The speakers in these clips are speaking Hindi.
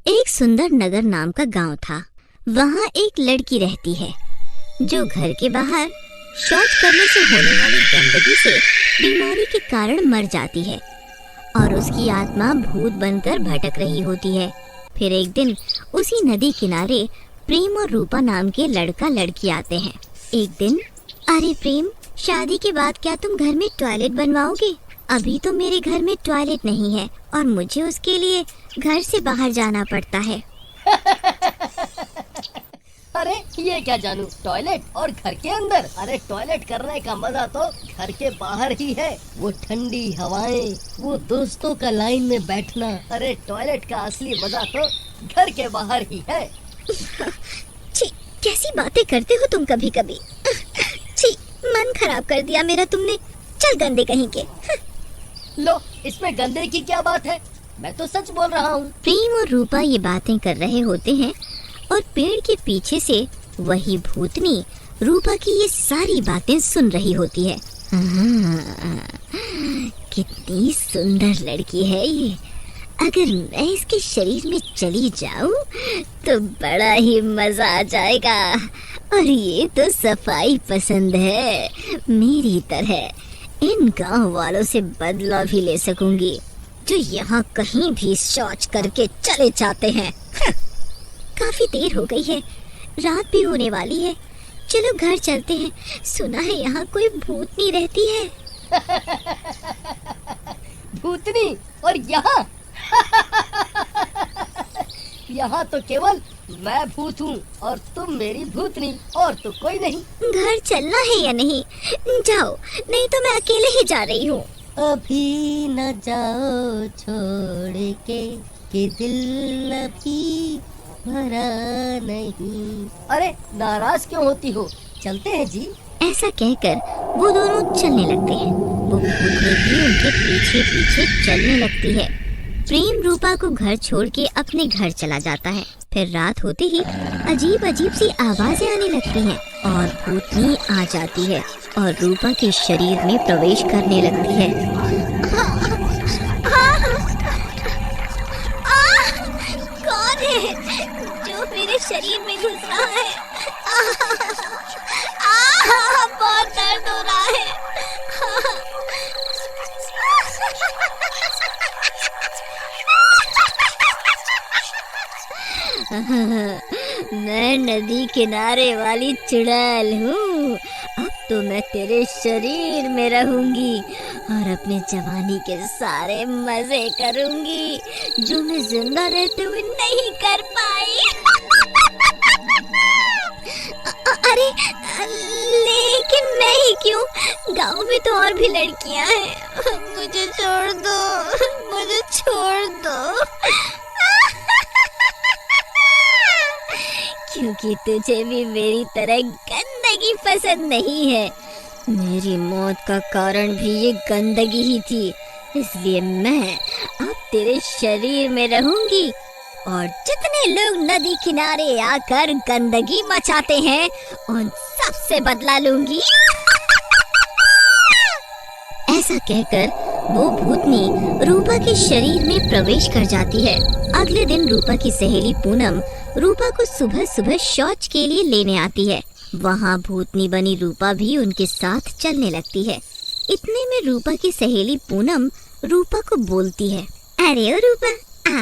एक सुंदर नगर नाम का गांव था। वहाँ एक लड़की रहती है जो घर के बाहर शौच करने से होने वाली गंदगी से बीमारी के कारण मर जाती है और उसकी आत्मा भूत बनकर भटक रही होती है। फिर एक दिन उसी नदी किनारे प्रेम और रूपा नाम के लड़का लड़की आते हैं। एक दिन, अरे प्रेम, शादी के बाद क्या तुम घर में टॉयलेट बनवाओगे? अभी तो मेरे घर में टॉयलेट नहीं है और मुझे उसके लिए घर से बाहर जाना पड़ता है। अरे ये क्या जानू, टॉयलेट और घर के अंदर? अरे टॉयलेट करने का मजा तो घर के बाहर ही है। वो ठंडी हवाएं, वो दोस्तों का लाइन में बैठना। अरे टॉयलेट का असली मजा तो घर के बाहर ही है। छी, कैसी बातें करते हो तुम कभी कभी। छी, मन खराब कर दिया मेरा तुमने। चल गंदे कहीं के। लो, इसमें गंदे की क्या बात है? मैं तो सच बोल रहा हूँ। प्रेम और रूपा ये बातें कर रहे होते हैं और पेड़ के पीछे से वही भूतनी रूपा की ये सारी बातें सुन रही होती है। कितनी सुंदर लड़की है ये। अगर मैं इसके शरीर में चली जाऊं तो बड़ा ही मजा आ जाएगा। और ये तो सफाई पसंद है, मेरी तरह इन गांव वालों से बदला भी ले सकूंगी जो यहाँ कहीं भी शौच करके चले जाते हैं। काफी देर हो गई है, रात भी होने वाली है। चलो घर चलते हैं। सुना है यहाँ कोई भूतनी रहती है। भूतनी? और यहाँ? यहाँ तो केवल मैं भूत हूँ और तुम मेरी भूतनी, और तो कोई नहीं। घर चलना है या नहीं? जाओ, नहीं तो मैं अकेले ही जा रही हूँ। अभी न जाओ छोड़ के दिल अभी भरा नहीं। अरे नाराज क्यों होती हो? चलते हैं जी। ऐसा कहकर वो दोनों चलने लगते हैं। वो भूतनी भी उनके पीछे पीछे चलने लगती है। प्रेम रूपा को घर छोड़ के अपने घर चला जाता है। फिर रात होते ही अजीब अजीब सी आवाजें आने लगती हैं और भूतनी आ जाती है और रूपा के शरीर में प्रवेश करने लगती है। कौन है जो मेरे शरीर में घुस रहा है? बहुत दर्द हो रहा है। मैं नदी किनारे वाली चुड़ैल हूँ। अब तो मैं तेरे शरीर में रहूंगी और अपने जवानी के सारे मजे करूंगी जो मैं जिंदा रहते हुए नहीं कर पाई। अरे लेकिन मैं ही क्यों? गांव में तो और भी लड़कियां हैं। मुझे छोड़ दो, मुझे छोड़ दो। क्योंकि तुझे भी मेरी तरह गंदगी पसंद नहीं है। मेरी मौत का कारण भी ये गंदगी ही थी, इसलिए मैं अब तेरे शरीर में रहूंगी और जितने लोग नदी किनारे आकर गंदगी मचाते हैं उन सब से बदला लूंगी। ऐसा कहकर वो भूतनी रूपा के शरीर में प्रवेश कर जाती है। अगले दिन रूपा की सहेली पूनम रूपा को सुबह सुबह शौच के लिए लेने आती है। वहाँ भूतनी बनी रूपा भी उनके साथ चलने लगती है। इतने में रूपा की सहेली पूनम रूपा को बोलती है, अरे ओ रूपा,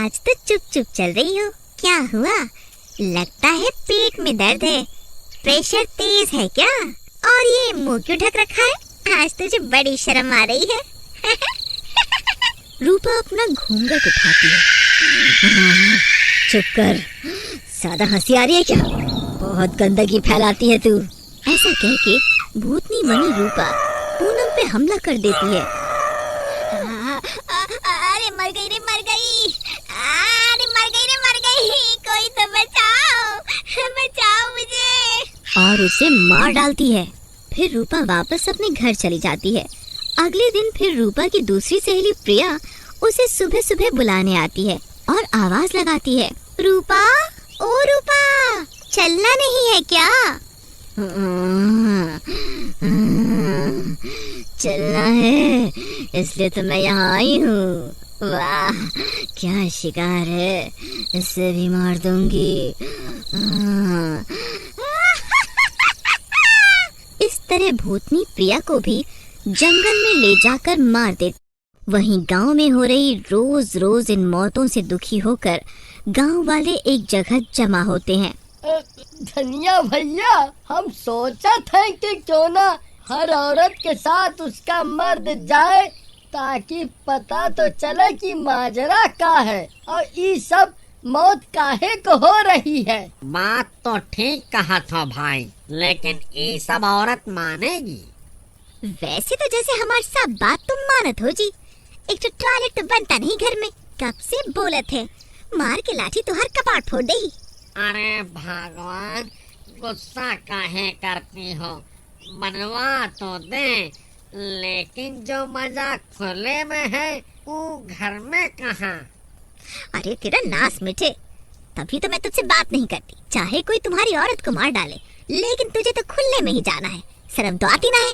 आज तो चुप चुप चल रही हो, क्या हुआ? लगता है पेट में दर्द है, प्रेशर तेज है क्या? और ये मुंह क्यों ढक रखा है? आज तुझे बड़ी शर्म आ रही है। रूपा अपना घूंघट उठाती है। चुप कर, ज्यादा हंसी आ रही है क्या? बहुत गंदगी फैलाती है तू। ऐसा कह के भूतनी बनी रूपा पूनम पे हमला कर देती है। अरे मर गई रे, मर गई। अरे मर गई रे, मर गई। कोई तो बचाओ, बचाओ मुझे। और उसे मार डालती है। फिर रूपा वापस अपने घर चली जाती है। अगले दिन फिर रूपा की दूसरी सहेली प्रिया उसे सुबह सुबह बुलाने आती है और आवाज लगाती है, रूपा, ओ रूपा, चलना नहीं है क्या? चलना है, इसलिए तो मैं यहाँ आई हूँ। वाह, क्या शिकार है, इसे भी मार दूंगी। हाँ। इस तरह भूतनी प्रिया को भी जंगल में ले जाकर मार देती। वहीं गांव में हो रही रोज रोज इन मौतों से दुखी होकर गांव वाले एक जगह जमा होते हैं। धनिया भैया, हम सोचा था कि क्यों ना हर औरत के साथ उसका मर्द जाए, ताकि पता तो चले कि माजरा का है और ये सब मौत काहे को हो रही है। बात तो ठीक कहा था भाई, लेकिन ये सब औरत मानेगी? वैसे तो जैसे हमारी सब बात तुम मानत हो जी। एक तो टॉयलेट तो बनता नहीं घर में, कब से बोलत है, मार के लाठी तो हर कपाट फोड़ देगी। अरे भगवान, गुस्सा काहे करती हो, बनवा तो दे, लेकिन जो मजा खुले में है वो घर में कहाँ? अरे तेरा नास मिटे, तभी तो मैं तुझसे बात नहीं करती। चाहे कोई तुम्हारी औरत को मार डाले, लेकिन तुझे तो खुले में ही जाना है। शर्म तो आती ना है।